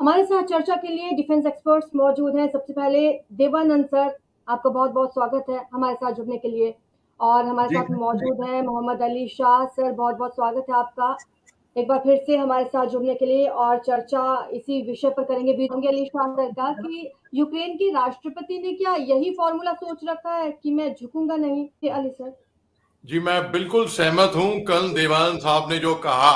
हमारे साथ चर्चा के लिए डिफेंस एक्सपर्ट्स मौजूद हैं। सबसे पहले देवानंद सर, आपका बहुत बहुत स्वागत है हमारे साथ जुड़ने के लिए। और हमारे जी साथ मौजूद हैं मोहम्मद अली शाह सर, बहुत बहुत स्वागत है आपका एक बार फिर से हमारे साथ जुड़ने के लिए। और चर्चा इसी विषय पर करेंगे मोहम्मद अली शाह सर का कि यूक्रेन की राष्ट्रपति ने क्या यही फॉर्मूला सोच रखा है कि मैं झुकूंगा नहीं? अली सर। जी, मैं बिल्कुल सहमत हूं कल देवानंद साहब ने जो कहा।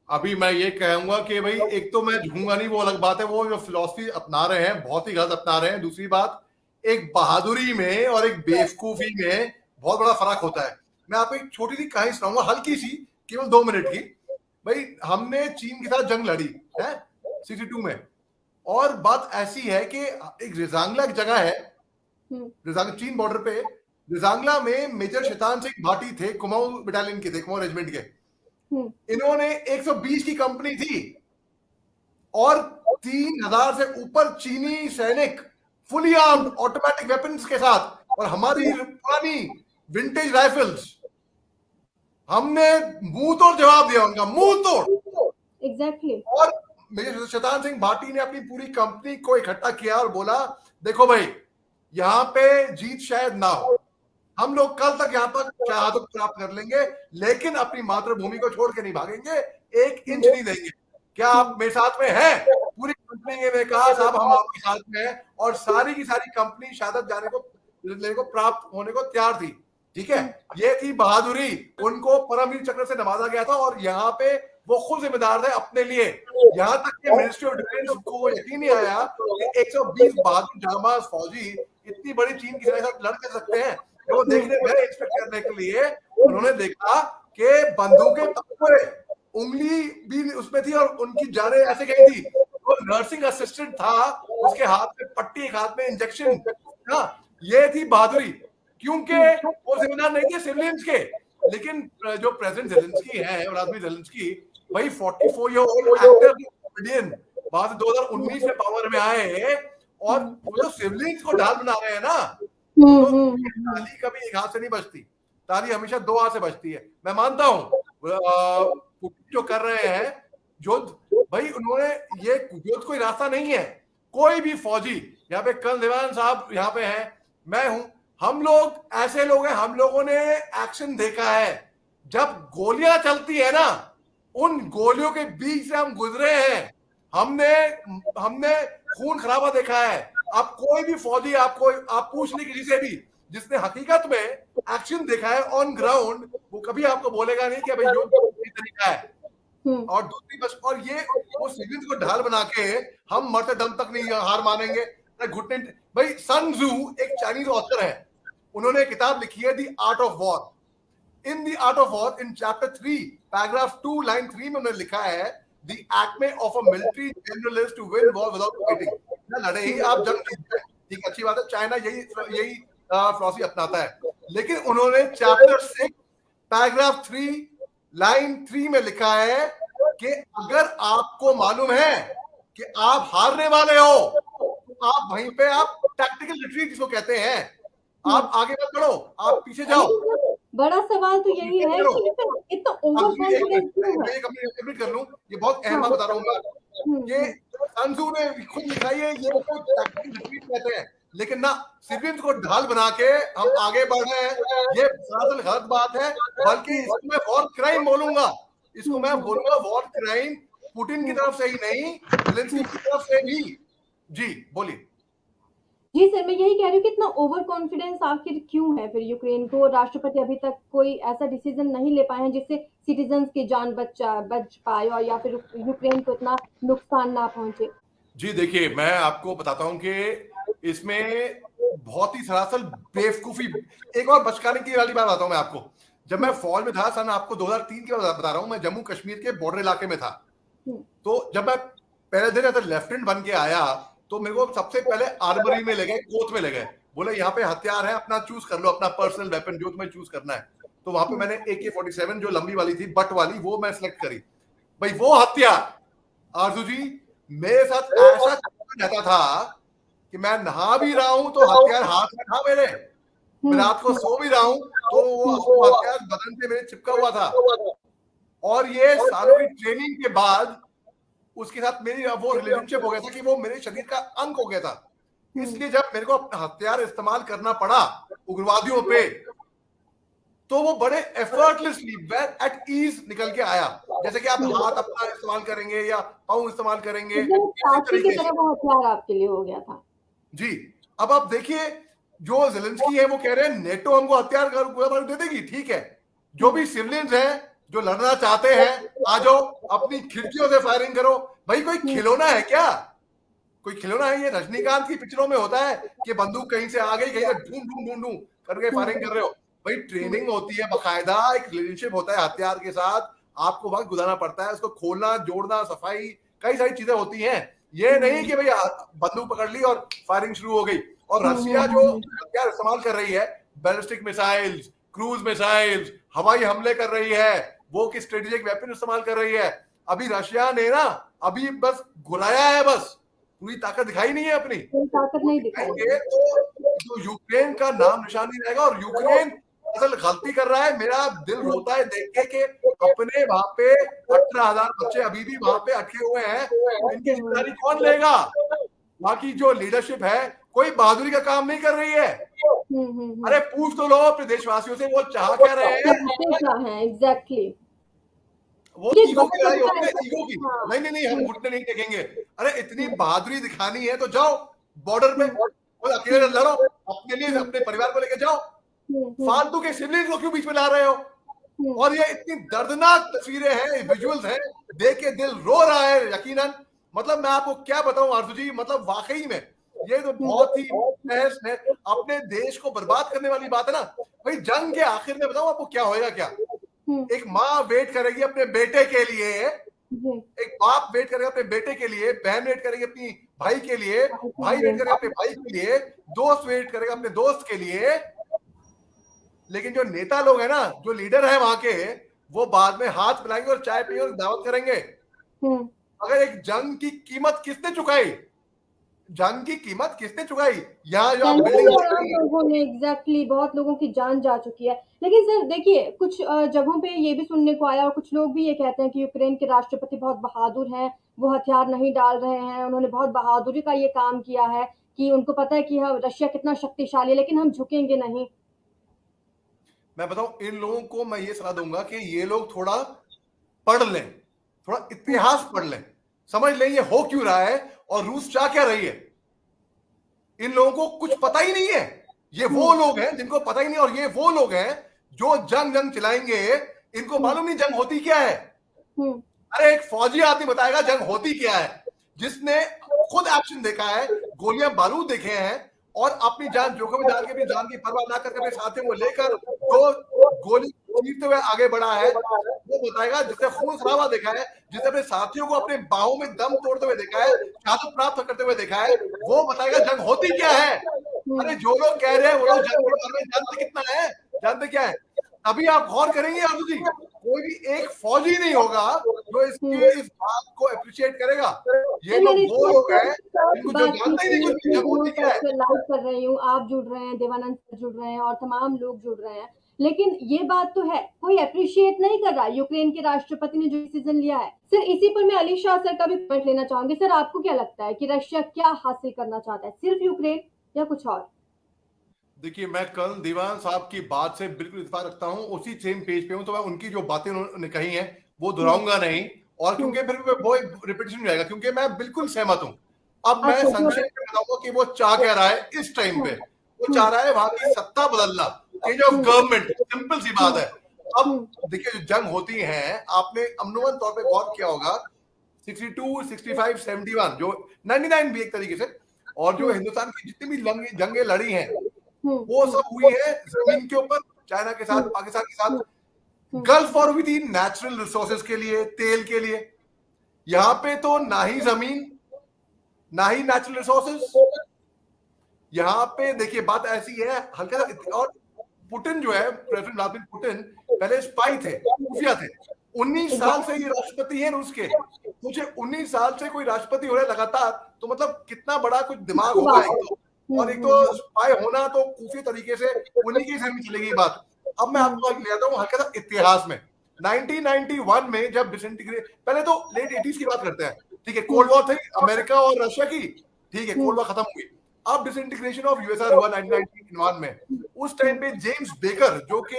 अभी मैं ये कहूंगा कि भाई एक तो मैं झूठूंगा नहीं, वो अलग बात है, वो जो फिलॉसफी अपना रहे हैं बहुत ही गलत अपना रहे हैं। दूसरी बात, एक बहादुरी में और एक बेवकूफी में बहुत बड़ा फर्क होता है। मैं आपको एक छोटी सी कहानी सुनाऊंगा, हल्की सी, केवल 2 मिनट की। भाई हमने चीन के साथ जंग लड़ी है 62 में, और बात ऐसी है कि एक रिजांगला एक जगह है, चीन बॉर्डर पे। रिजांगला में मेजर शैतान सिंह भाटी थे, कुमाऊं बटालियन के थे, कुमाऊं रेजिमेंट के। इन्होंने 120 की कंपनी थी और 3000 से ऊपर चीनी सैनिक फुली आर्म्ड ऑटोमेटिक वेपन्स के साथ, और हमारी पुरानी विंटेज राइफल्स। हमने मुंह तोड़ जवाब दिया उनका, मुंह तोड़। एग्जैक्टली। और मेजर शैतान सिंह भाटी ने अपनी पूरी कंपनी को इकट्ठा किया और बोला, देखो भाई, यहां पे जीत शायद ना हो, हम लोग कल तक यहाँ पर शहादत प्राप्त कर लेंगे, लेकिन अपनी मातृभूमि को छोड़ के नहीं भागेंगे, 1 इंच नहीं देंगे। क्या आप मेरे साथ में हैं? पूरी कंपनी ने कहा, साहब हम आपके साथ में हैं। और सारी की सारी कंपनी शहादत जाने को, लेने को, प्राप्त होने को तैयार थी। ठीक है, ये थी बहादुरी। उनको परमवीर चक्र से नवाजा गया था और यहाँ पे वो खुद जिम्मेदार थे अपने लिए। यहाँ तक कि मिनिस्ट्री ऑफ डिफेंस को यकीन नहीं आया कि 120 बहादुर जांबाज फौजी इतनी बड़ी चीन की सेना के साथ लड़ कर सकते हैं। जब वो देखने गए इंस्पेक्ट करने के लिए, उन्होंने देखा कि बंदूकें पूरे, उंगली भी उसमें थी और उनकी जानें ऐसे गई थी। वो नर्सिंग असिस्टेंट था, उसके हाथ में पट्टी, एक हाथ में इंजेक्शन था। ये थी बहादुरी, क्योंकि वो जिम्मेदार नहीं थे सिविलियंस के। लेकिन जो प्रेसिडेंट जेलेंस्की है, व्लादिमीर जेलेंस्की, भाई 44 ईयर ओल्ड एक्टर कॉमेडियन, वहां से 2019 में पावर में आए, और वो जो सिविलियंस को ढाल बना रहे हैं ना, तो ताली कभी एक हाथ से नहीं बजती, ताली हमेशा 2 हाथ से बजती है। मैं मानता हूं जो कर रहे हैं युद्ध, भाई उन्होंने, ये युद्ध कोई रास्ता नहीं है। कोई भी फौजी, यहाँ पे कल देवानंद साहब यहाँ पे हैं, मैं हूं, हम लोग ऐसे लोग हैं, हम लोगों ने एक्शन देखा है। जब गोलियां चलती है ना, उन गोलियों के बीच से हम गुजरे हैं। हमने हमने खून खराबा देखा है। आप कोई भी फौजी, आपको आप पूछ ले किसी से भी जिसने हकीकत में एक्शन देखा है ऑन ग्राउंड, वो कभी आपको बोलेगा नहीं कि भाई युद्ध सही तरीका है। और दूसरी बस, और ये वो सिविलियंस को ढाल बना के हम मरते दम तक नहीं हार मानेंगे, घुटने। भाई सन जू एक चाइनीज ऑथर है, उन्होंने किताब लिखी है The Art of War. In The Art of War, in chapter 3 paragraph 2 line 3 में उन्होंने लिखा है, the acme of a military general is to win war without fighting. ना लड़े ही आप जंग जीत जाए, ठीक, अच्छी बात है, चाइना यही फिलॉसफी अपनाता है। लेकिन उन्होंने चैप्टर 6 पैराग्राफ 3 लाइन 3 में लिखा है कि अगर आपको मालूम है कि आप हारने वाले हो, तो आप वहीं पे, आप टैक्टिकल रिट्रीट जिसको कहते हैं, आप आगे मत बढ़ो, आप पीछे जाओ। बड़ा सवाल तो यही है कि इतना ओवर कॉन्फिडेंस क्यों है? एडमिट कर लूं, ये बहुत अहम बात बता रहा हूं मैं। ये सन तजू ने खुद लिखा है, ये उसको टैक्टिकल रिट्रीट कहते हैं। लेकिन ना, सिविलियंस को ढाल बना के हम आगे बढ़ रहे हैं, ये सरासर गलत बात है। बल्कि इसको मैं वॉर क्राइम बोलूंगा, इसको मैं बोलूंगा वॉर क्राइम, पुतिन की तरफ से ही नहीं, जेलेंस्की की तरफ से भी। जी बोलिए। जी सर, मैं यही कह रही हूँ कि इतना ओवर कॉन्फिडेंस आखिर क्यों है फिर यूक्रेन को? राष्ट्रपति अभी तक कोई ऐसा डिसीजन नहीं ले पाए हैं जिससे सिटीजन्स की जान बच पाए और या फिर यूक्रेन को इतना नुकसान ना पहुंचे। जी देखिए, मैं आपको बताता हूं कि इसमें बहुत ही सरासर बेवकूफी। एक और बचकाने की वाली बात बताता हूं मैं आपको। जब मैं फौज में था, सन आपको 2003 की बात बता रहा हूं, मैं जम्मू कश्मीर के बॉर्डर इलाके में था। तो जब मैं पहले दिन ऐसा लेफ्टिनेंट बन के आया, तो मेरे को सबसे पहले आर्मरी में ले गए, कोच में ले गए, बोले यहाँ पे हथियार है, अपना चूज कर लो, अपना पर्सनल वेपन जो तुम्हें चूज करना है। तो वहां पे मैंने AK-47 जो लंबी वाली थी, बट वाली, वो मैं सिलेक्ट करी। भाई वो हथियार, आरजू जी, मेरे साथ ऐसा रहता था कि मैं नहा भी रहा हूं तो हथियार हाथ में था मेरे, मैं रात को सो भी रहा हूं तो वो हथियार बदन से मेरे चिपका हुआ था। और ये सालों की ट्रेनिंग के बाद उसके साथ मेरी वो रिलेशनशिप हो गया था कि वो मेरे शरीर का अंग हो गया था। इसलिए जब मेरे को अपना हथियार इस्तेमाल करना पड़ा उग्रवादियों पे, तो वो बड़े एफर्टलेसली एट ईज निकल के आया। जैसे कि आप हाथ अपना इस्तेमाल करेंगे या पाँव इस्तेमाल करेंगे, इसी साथी की तरीके तरह से। वो हथियार आपके लिए हो गया था। जी, अब आप देखिए, जो जेलेंस्की है वो कह रहे हैं नेटो हमको हथियार दे देगी, ठीक है। जो भी सिविलियंस हैं जो लड़ना चाहते हैं, आ जाओ, अपनी खिड़कियों से फायरिंग करो। भाई कोई खिलौना है क्या? कोई खिलौना है? ये रजनीकांत की पिक्चरों में होता है कि बंदूक कहीं से आ गई, कहीं से ढूंढ ढूंढ ढूंढ ढूंढ करके फायरिंग कर रहे हो। भाई ट्रेनिंग होती है बकायदा, एक रिलेशनशिप होता है हथियार के साथ, आपको वक्त गुजारना पड़ता है, उसको खोलना, जोड़ना, सफाई, कई सारी चीजें होती हैं। ये नहीं कि भैया बंदूक पकड़ ली और फायरिंग शुरू हो गई। और रशिया जो हथियार इस्तेमाल कर रही है, बैलिस्टिक मिसाइल्स, क्रूज मिसाइल्स, हवाई हमले कर रही है, वो की स्ट्रेटेजिक वेपन इस्तेमाल कर रही है। अभी रशिया ने ना अभी बस घुलाया है, बस पूरी ताकत दिखाई नहीं है अपनी। कोई ताकत वो नहीं दिखाई। दिखाएंगे तो जो यूक्रेन का नाम निशान नहीं रहेगा। और यूक्रेन असल गलती कर रहा है, मेरा दिल रोता है देख के कि अपने वहां पे 18,000 बच्चे अभी भी वहां पे अटके हुए हैं। इनकी जिम्मेदारी कौन लेगा? वहां की जो लीडरशिप है कोई बहादुरी का काम नहीं कर रही है। अरे पूछ तो लो अपने देशवासियों से, वो चाह क्या रहे हैं? क्या है एग्जैक्टली? वो ये ईगो की लड़ाई होती है, ईगो की। नहीं नहीं नहीं, हम घुटने नहीं टेकेंगे। अरे इतनी बहादुरी दिखानी है तो जाओ बॉर्डर पे, और अकेले लड़ो, अपने लिए, अपने परिवार को लेकर जाओ। फालतू के सिबलिंग्स को क्यों बीच में ला रहे हो? और ये इतनी दर्दनाक तस्वीरें हैं, विजुअल्स हैं, देख के दिल रो रहा है यकीनन। मतलब मैं आपको क्या बताऊं आरजू जी, मतलब वाकई में ये तो बहुत ही तहस है, अपने देश को बर्बाद करने वाली बात है ना। भाई जंग के आखिर में बताऊं आपको क्या होएगा? क्या एक माँ वेट करेगी अपने बेटे के लिए, एक बाप वेट करेगा अपने बेटे के लिए, बहन वेट करेगी अपनी भाई के लिए, भाई वेट करेगा अपने भाई के लिए, दोस्त वेट करेगा अपने दोस्त के लिए। लेकिन जो नेता लोग हैं ना, जो लीडर है वहां के, वो बाद में हाथ मिलाएंगे और चाय पिएंगे और दावत करेंगे। अगर एक जंग की कीमत किसने चुकाई? जंग की कीमत किसने चुकाई? यहाँ जो बिल्डिंग लोगों ने एग्जैक्टली, बहुत लोगों की जान जा चुकी है। लेकिन सर देखिए, कुछ जगहों पे ये भी सुनने को आया और कुछ लोग भी ये कहते हैं कि यूक्रेन के राष्ट्रपति बहुत बहादुर हैं, वो हथियार नहीं डाल रहे हैं, उन्होंने बहुत बहादुरी का ये काम किया है कि उनको पता है कि हाँ रशिया कितना शक्तिशाली है, लेकिन हम झुकेंगे नहीं। मैं बताऊं, इन लोगों को मैं ये सलाह दूंगा कि ये लोग थोड़ा पढ़ लें, थोड़ा इतिहास पढ़ लें, समझ लें ये हो क्यों रहा है और रूस चाह क्या रही है। इन लोगों को कुछ पता ही नहीं है। ये वो लोग हैं जिनको पता ही नहीं, और ये वो लोग हैं जो जंग जंग चलाएंगे। इनको मालूम नहीं जंग होती क्या है। अरे एक फौजी आदमी बताएगा जंग होती क्या है, जिसने खुद एक्शन देखा है, गोलियां बारूद देखे हैं, और अपनी जान जोखिम में डाल के भी जान की परवाह ना करके अपने साथियों को लेकर जो गोली चीरते हुए आगे बढ़ा है, वो बताएगा। जिसने खून खराबा देखा है, जिसने अपने साथियों को अपने बाहों में दम तोड़ते हुए देखा है, शहादत प्राप्त करते हुए देखा है, वो बताएगा जंग होती क्या है। अरे जो लोग कह रहे हैं वो लोग जंग के बारे में जानते कितना है, जानते क्या है? अभी आप गौर करेंगे आरजू जी, कोई भी एक फौजी नहीं होगा जो इस बात को अप्रिशिएट करेगा। ये लोग वो लोग हैं जिनको जो जानते ही नहीं कुछ जंग होती क्या है। लाइव कर रही हूँ, आप जुड़ रहे हैं, देवानंद सर जुड़ रहे हैं और तमाम लोग जुड़ रहे हैं, लेकिन ये बात तो है कोई अप्रिशिएट नहीं कर रहा यूक्रेन के राष्ट्रपति ने जो डिसीजन लिया है। सर इसी पर मैं अली शाह सर का भी पॉइंट लेना चाहूंगी। सर आपको क्या लगता है कि रशिया क्या हासिल करना चाहता है, सिर्फ यूक्रेन या कुछ और? देखिए, मैं कल दीवान साहब की बात से बिल्कुल इत्तेफाक रखता हूं, उसी सेम पेज पे हूं, तो मैं उनकी जो बातें उन्होंने कही हैं वो दोहराऊंगा नहीं, और क्योंकि फिर वो रिपीटेशन हो जाएगा, क्योंकि मैं बिल्कुल सहमत हूं। अब मैं संक्षेप में बताऊंगा कि वो चाह क्या रहा है इस टाइम पे। वो चाह रहा है वहां की सत्ता बदलना, चेंज ऑफ गवर्नमेंट, सिंपल सी बात है। अब देखिए, जो जंग होती है, आपने अमूमन तौर पे गौर किया होगा, 62, 65, 71, जो 99 भी एक तरीके से, और जो हिंदुस्तान की जितनी भी जंगें लड़ी हैं वो सब हुई है जमीन के ऊपर, चाइना के साथ, पाकिस्तान के साथ। गल्फ वॉर हुई थी नेचुरल रिसोर्सेज के लिए, तेल के लिए। यहां पे तो ना ही जमीन, ना ही नेचुरल रिसोर्सेज। यहां पे देखिए बात ऐसी है हल्का सा, और पुतिन जो है, प्रेसिडेंट व्लादिमीर पुतिन, पहले स्पाई थे, खुफिया थे। 19 साल से ये राष्ट्रपति है रूस के। मुझे 19 साल से कोई राष्ट्रपति हो रहा है लगातार, तो मतलब कितना बड़ा कुछ दिमाग होगा एक तो। और एक तो स्पाई होना तो खुफिया तरीके से, उन्हीं की में चलेगी बात। अब मैं आपको ले आता हूँ हल्का सा इतिहास में। 1991 में जब डिसइंटीग्रेट, पहले तो लेट 80s की बात करते हैं, ठीक है, कोल्ड वॉर थी अमेरिका और रशिया की, ठीक है, कोल्ड वॉर खत्म हुई। अब डिसइंटीग्रेशन ऑफ यूएसआर हुआ 1991 में। उस टाइम पे जेम्स बेकर जो कि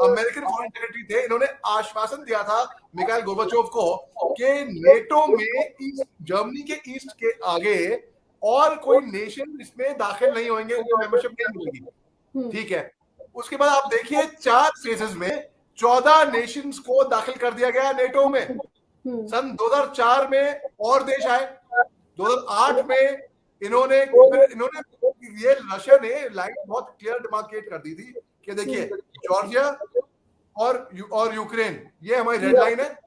अमेरिकन फॉरेन सेक्रेटरी थे, इन्होंने आश्वासन दिया था मिखाइल गोर्बाचोव को कि नेटो में जर्मनी के ईस्ट के आगे और कोई नेशन इसमें दाखिल नहीं होंगे, उनको मेंबरशिप नहीं मिलेगी, ठीक है। उसके बाद आप देखिए 4 फेजेस में 14 नेशंस को दाखिल कर दिया गया नेटो में। सन 2004 में और देश आए, 2008 में इन्होंने ये रशिया ने लाइन बहुत क्लियर डिमार्केट कर दी थी कि देखिए जॉर्जिया और यूक्रेन ये हमारी रेड लाइन है,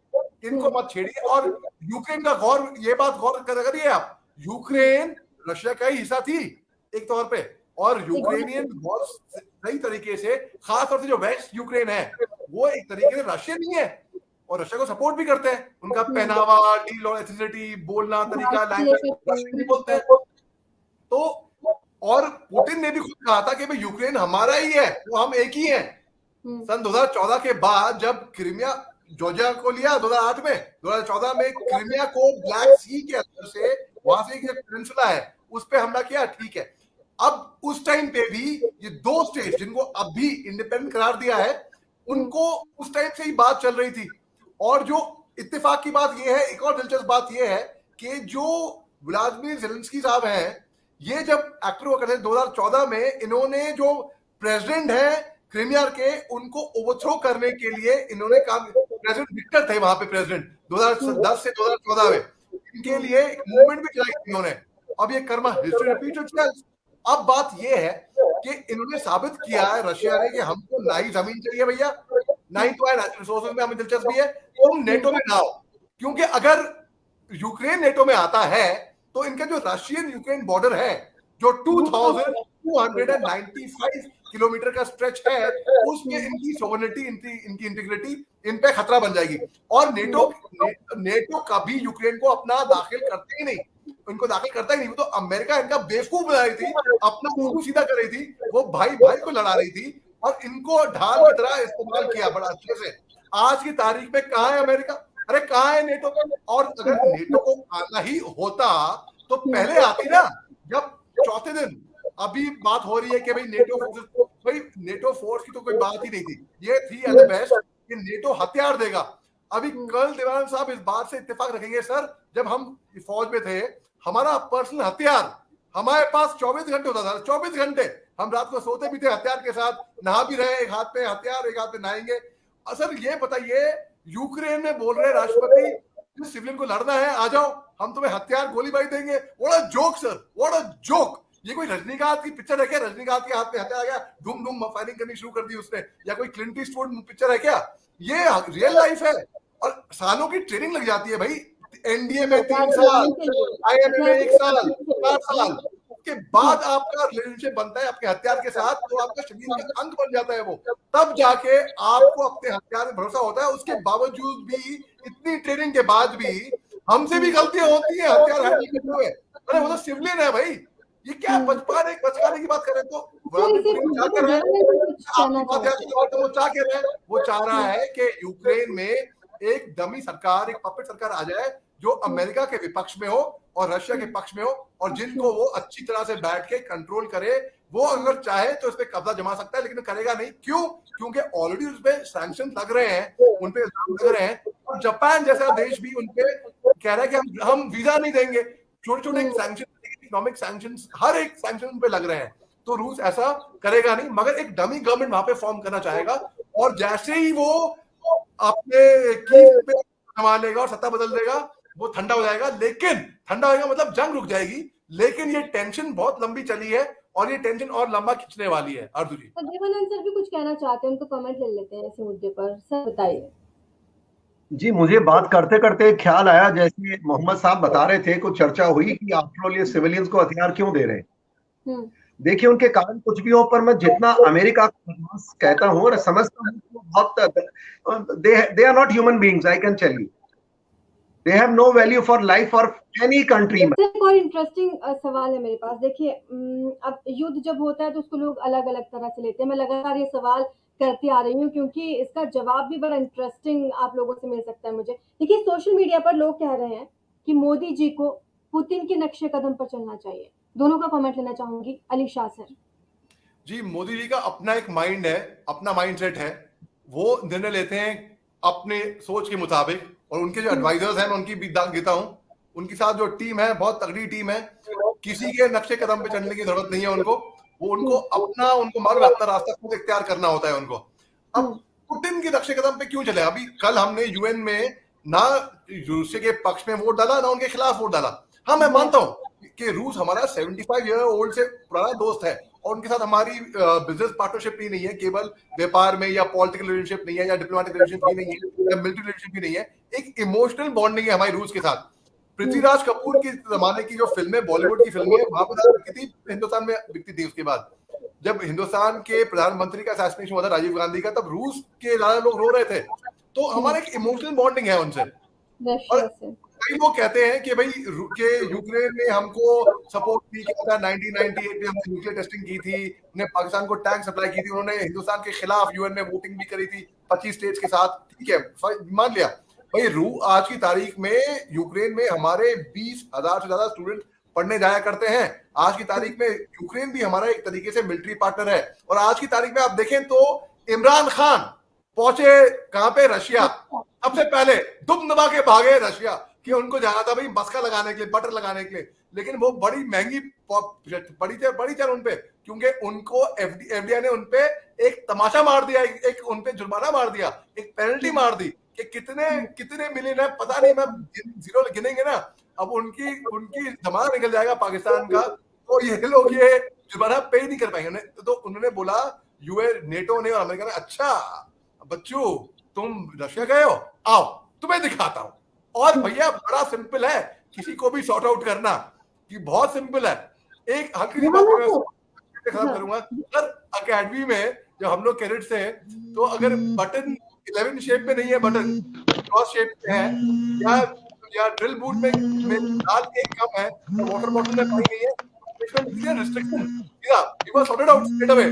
इनको मत छेड़िए। और यूक्रेन का ये बात गौर करिए आप, यूक्रेन रशिया का ही हिस्सा थी एक तौर पे, और यूक्रेनियन बहुत सही तरीके से, खासतौर से जो वेस्ट यूक्रेन है वो एक तरीके से रशियन ही है और रशिया को सपोर्ट भी करते हैं। उनका पहनावा, डील और एथिनिसिटी, बोलना तरीका, लैंग्वेज रशियन बोलते हैं। तो और पुतिन ने भी खुद कहा था कि भाई यूक्रेन हमारा ही है, वो हम एक ही हैं। सन 2014 के बाद जब क्रीमिया जॉर्जिया को लिया 2008 में, 2014 में क्रीमिया को ब्लैक सी के अंदर से, वहां से एक पेनिनसुला है उस पर हमला किया, ठीक है। अब उस टाइम पे भी ये 2 स्टेट जिनको अब भी इंडिपेंडेंट करार दिया है, उनको उस टाइम से ही बात चल रही थी। और जो इत्तेफाक की बात ये है, एक और दिलचस्प बात ये है कि जो व्लादिमीर ज़ेलेंस्की साहब हैं, ये जब एक्टर हुआ करते 2014 में, इन्होंने जो प्रेसिडेंट है क्रीमिया के, उनको ओवरथ्रो करने के लिए इन्होंने काम, प्रेसिडेंट विक्टर थे वहां पे प्रेसिडेंट 2010 से 2014 में, इनके लिए एक मूवमेंट भी चलाई इन्होंने। अब ये कर्मा हिस्ट्री रिपीट इटसेल्फ। अब बात ये है कि इन्होंने साबित किया है रशिया ने कि हमको ना ही जमीन चाहिए भैया, ना ही तुम्हारे नेचुरल रिसोर्सेज में हमें दिलचस्पी है, तुम नेटो में ना आओ। क्योंकि अगर यूक्रेन नेटो में आता है तो इनका जो रशियन यूक्रेन बॉर्डर है, जो 2295 किलोमीटर का स्ट्रेच है, उसमें इनकी सोवरेनिटी, इनकी इंटीग्रिटी, इन पे खतरा बन जाएगी। और नेटो कभी यूक्रेन को अपना दाखिल करते ही नहीं, इनको दाखिल करता ही नहीं। तो अमेरिका इनका बेवकूफ बना रही थी, अपना मुंह सीधा कर रही थी, वो भाई भाई को लड़ा रही थी और इनको ढाल की तरह इस्तेमाल किया बड़ा अच्छे से। आज की तारीख में कहां है अमेरिका, अरे कहां है नेटो? और अगर नेटो को आना ही होता तो पहले आती ना, जब चौथे दिन। अभी बात हो रही है कि भाई नेटो फोर्स की तो कोई बात ही नहीं थी, ये थी एट द बेस्ट कि नेटो हथियार देगा। अभी कर्नल देवानंद साहब इस बात से इत्तेफाक रखेंगे, सर जब हम फौज में थे, हमारा पर्सनल हथियार हमारे पास 24 घंटे होता था, 24 घंटे हम रात को सोते भी थे हथियार के साथ, नहा भी रहे, एक हाथ पे हथियार एक हाथ पे नहाएंगे। सर ये बताइए, यूक्रेन में बोल रहे राष्ट्रपति सिविलियन को लड़ना है आ जाओ, हम तुम्हें हथियार गोलीबारी देंगे। What a joke sir, what a joke. ये कोई रजनीकांत की पिक्चर है क्या? रजनीकांत के हाथ में हथियार आ गया, धूम धूम फायरिंग करनी शुरू कर दी उसने, या कोई क्लिंट ईस्टवुड पिक्चर है क्या? ये रियल लाइफ है और सालों की ट्रेनिंग लग जाती है भाई। एनडीए में 3 साल, आईएमए में 1 साल, 4 साल के बाद आपका रिलेशनशिप बनता है आपके हथियार के साथ, तो आपका शरीर का अंग बन जाता है वो, तब जाके आपको अपने हथियार में भरोसा होता है। उसके बावजूद भी, इतनी ट्रेनिंग के बाद भी हमसे भी गलतियां होती है हथियार हैंडल करते हुए। अरे वो तो सिविलियन है भाई, ये क्या बचकाने की बात करें तो क्या कर रहे हैं, वो चाह रहा है कि यूक्रेन में एक डमी सरकार, एक पपेट सरकार आ जाए जो अमेरिका के विपक्ष में हो और रशिया के पक्ष में हो, और जिनको वो अच्छी तरह से बैठ के कंट्रोल करे। वो अगर चाहे तो इस पे कब्जा जमा सकता है, लेकिन करेगा नहीं। क्यों? क्योंकि ऑलरेडी उस पे सैंक्शन लग रहे हैं, उन पे इल्जाम लग रहे हैं, और जापान जैसा देश भी उन पे कह रहा है कि हम वीजा नहीं देंगे। छोटे छोटे सैंक्शन, इकोनॉमिक सैंक्शन, हर एक सैंक्शन उन पे लग रहे हैं। तो रूस ऐसा करेगा नहीं, मगर एक डमी गवर्नमेंट वहां पे फॉर्म करना चाहेगा, और जैसे ही वो अपने कीव पे जमा लेगा और सत्ता बदल देगा, वो ठंडा हो जाएगा। लेकिन ठंडा होगा मतलब जंग रुक जाएगी, लेकिन ये टेंशन बहुत लंबी चली है और ये टेंशन और लंबा खींचने वाली है। अर्जुन जी, तो देवानंद सर भी कुछ कहना चाहते हैं, उनको कमेंट ले लेते हैं इस मुद्दे पर। सर बताइए। जी, मुझे बात करते करते ख्याल आया, जैसे मोहम्मद साहब बता रहे थे, कुछ चर्चा हुई कि आफ्टर ऑल ये सिविलियंस को हथियार क्यों दे रहे हैं। देखिए, उनके कारण कुछ भी हो, पर मैं जितना अमेरिका को कहता हूँ और समझता हूँ, बहुत they are not human beings, I can tell you, they have no value for life और एनी कंट्री में। एक और इंटरेस्टिंग सवाल है मेरे पास। देखिए, अब युद्ध जब होता है तो उसको लोग अलग अलग तरह से लेते हैं। मैं लगातार ये सवाल करती आ रही हूँ क्योंकि इसका जवाब भी बड़ा इंटरेस्टिंग आप लोगों से मिल सकता है मुझे। देखिए, सोशल मीडिया पर लोग कह रहे हैं कि मोदी जी को पुतिन के नक्शे कदम पर चलना चाहिए? दोनों का कमेंट लेना चाहूंगी। अली शाह सर। जी, मोदी जी का अपना एक माइंड है, अपना माइंडसेट है। वो निर्णय लेते हैं अपने सोच के मुताबिक, और उनके जो एडवाइजर्स हैं मैं उनकी भी दाग देता हूं। उनके साथ जो टीम है बहुत तगड़ी टीम है, किसी के नक्शे कदम पे चलने की जरूरत नहीं है उनको। वो उनको मालूम है अपना रास्ता खुद इख्तियार करना होता है उनको। अब पुतिन के नक्शे कदम पे क्यों चले? अभी कल हमने यूएन में ना रूस के पक्ष में वोट डाला ना उनके खिलाफ वोट डाला। हाँ, मैं मानता हूँ कि रूस हमारा 75 ईयर ओल्ड से पुराना दोस्त है, और उनके साथ हमारी बिजनेस पार्टनरशिप ही नहीं है, केवल व्यापार में, या पॉलिटिकल रिलेशनशिप नहीं है, या डिप्लोमेटिक रिलेशनशिप ही नहीं है, या मिलिट्री रिलेशनशिप ही नहीं है। एक इमोशनल बॉन्डिंग है हमारी रूस के साथ। पृथ्वीराज कपूर की जमाने की जो फिल्में, बॉलीवुड की फिल्में वहां पर बिकती थी, हिंदुस्तान में बिकती थी। उसके बाद जब हिंदुस्तान के प्रधानमंत्री का असैसिनेशन हुआ था राजीव गांधी का, तब रूस के ज्यादा लोग रो रहे थे। तो हमारा एक इमोशनल बॉन्डिंग है उनसे। और कई लोग कहते हैं कि भाई के यूक्रेन ने हमको सपोर्ट नहीं किया था, 1998 में हमने न्यूक्लियर टेस्टिंग की थी, उन्हें पाकिस्तान को टैंक सप्लाई की थी, उन्होंने हिंदुस्तान के खिलाफ यूएन में वोटिंग भी करी थी 25 स्टेट्स के साथ। ठीक है, मान लिया भाई। आज की तारीख में यूक्रेन में हमारे 20,000 से ज्यादा स्टूडेंट पढ़ने जाया करते हैं। आज की तारीख में यूक्रेन भी हमारा एक तरीके से मिलिट्री पार्टनर है। और आज की तारीख में आप देखें तो इमरान खान पहुंचे कहां पे? रशिया। सबसे पहले दुम दबा के भागे रशिया, कि उनको जाना था भाई मस्का लगाने के लिए, बटर लगाने के लिए। लेकिन वो बड़ी महंगी पड़ी थी उनपे, क्योंकि उनको एफडीआई ने उनपे एक तमाशा मार दिया, एक उनपे जुर्माना मार दिया, एक पेनल्टी मार दी कि कितने मिलियन है पता नहीं, मैं जीरो गिनेंगे ना, अब उनकी जमाना निकल जाएगा पाकिस्तान का, तो ये लोग ये जुर्माना पे नहीं कर पाएंगे। तो उन्होंने बोला, यूएन, नेटो ने और अमेरिका ने, अच्छा बच्चों तुम रशिया गए हो, आओ तुम्हें दिखाता हूं। और भैया बड़ा सिंपल है किसी को भी सॉर्ट आउट करना, कि बहुत सिंपल है। एक हल्की सी बात खत्म करूंगा सर। अकेडमी में जब हम लोग कैडेट्स थे, तो अगर बटन 11 शेप में नहीं है, बटन क्रॉस शेप में है, या ड्रिल बूट में लाल एक कम है, वाटर बॉटल में पानी नहीं है, restriction, you are sorted out straight away.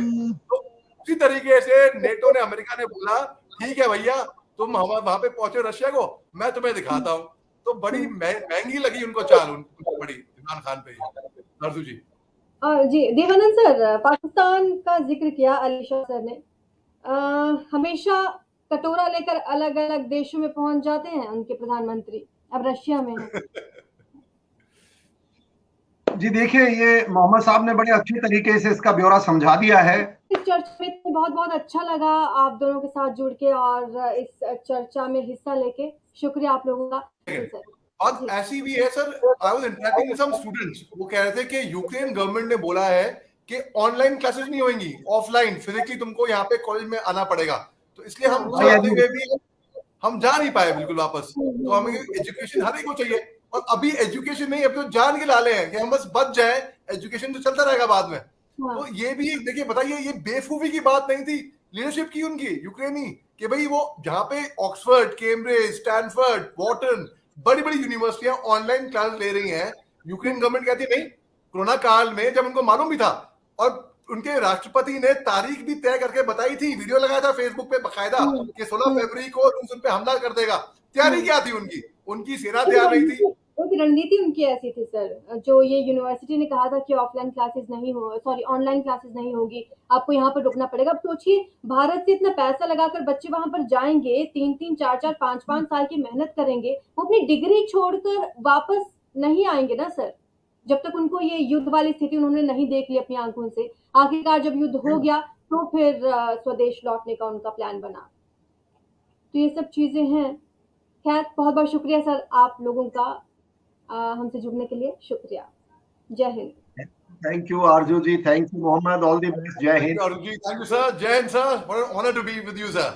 तो उसी तरीके से नेटो ने, अमेरिका ने बोला, ठीक है भैया तुम वहां पे पहुंचे रशिया को, मैं तुम्हें दिखाता हूं। तो बड़ी महंगी लगी उनको चाल, उनको बड़ी इमरान खान पे। अर्जू जी। जी देवानंद सर, पाकिस्तान का जिक्र किया अली शाह सर ने। हमेशा कटोरा लेकर अलग अलग देशों में पहुंच जाते हैं उनके प्रधानमंत्री, अब रशिया में है। जी देखिए, ये मोहम्मद साहब ने बड़े अच्छे तरीके से इसका ब्यौरा समझा दिया है। इस चर्चा में बहुत बहुत अच्छा लगा आप दोनों के साथ जुड़ के और इस चर्चा में हिस्सा लेके। शुक्रिया आप लोगों का। बात ऐसी भी है sir, I was interacting with some students, वो कह रहे थे कि यूक्रेन गवर्नमेंट ने बोला है कि ऑनलाइन क्लासेस नहीं होंगी, ऑफलाइन फिजिकली तुमको यहाँ पे कॉलेज में आना पड़ेगा। तो इसलिए हम चाहते हुए भी हम जा नहीं पाए बिल्कुल वापस। तो हमें एजुकेशन हर एक को चाहिए, और अभी एजुकेशन नहीं, अभी तो जान के लाले हैं कि हम बस बच जाए, एजुकेशन तो चलता रहेगा बाद में। तो ये भी देखिए, बताइए, ये बेवकूफी की बात नहीं थी लीडरशिप की उनकी यूक्रेनी, कि भाई वो जहां पे ऑक्सफोर्ड, कैम्ब्रिज, स्टैनफोर्ड, वॉटन, बड़ी बड़ी यूनिवर्सिटियां ऑनलाइन क्लास ले रही हैं, यूक्रेन गवर्नमेंट कहती है नहीं। कोरोना काल में जब उनको मालूम भी था, और उनके राष्ट्रपति ने तारीख भी तय करके बताई थी, वीडियो लगाया था फेसबुक पे बकायदा कि 16 फरवरी को रूस उन पे हमला कर देगा। तैयारी क्या थी उनकी सेना तैयार नहीं थी। रणनीति उनकी ऐसी थी सर, जो ये यूनिवर्सिटी ने कहा था कि ऑफलाइन क्लासेस नहीं हो, सॉरी ऑनलाइन क्लासेस नहीं होगी, आपको यहाँ पर रुकना पड़ेगा। अब सोचिए, भारत से इतना पैसा लगाकर बच्चे वहां पर जाएंगे, 3-3, 4-4, 5-5 साल की मेहनत करेंगे, वो अपनी डिग्री छोड़कर वापस नहीं आएंगे ना सर, जब तक उनको ये युद्ध वाली स्थिति उन्होंने नहीं देख ली अपनी आंखों से। आखिरकार जब युद्ध हो गया तो फिर स्वदेश लौटने का उनका प्लान बना। तो ये सब चीजें हैं। खैर, बहुत बहुत शुक्रिया सर आप लोगों का हमसे जुड़ने के लिए। शुक्रिया। जय Hind. Thank you Arzoo ji, thank you Mohammad, all the best. जय Hind. Thank you, sir. Jai Hind, sir. What an honor to be with you, sir.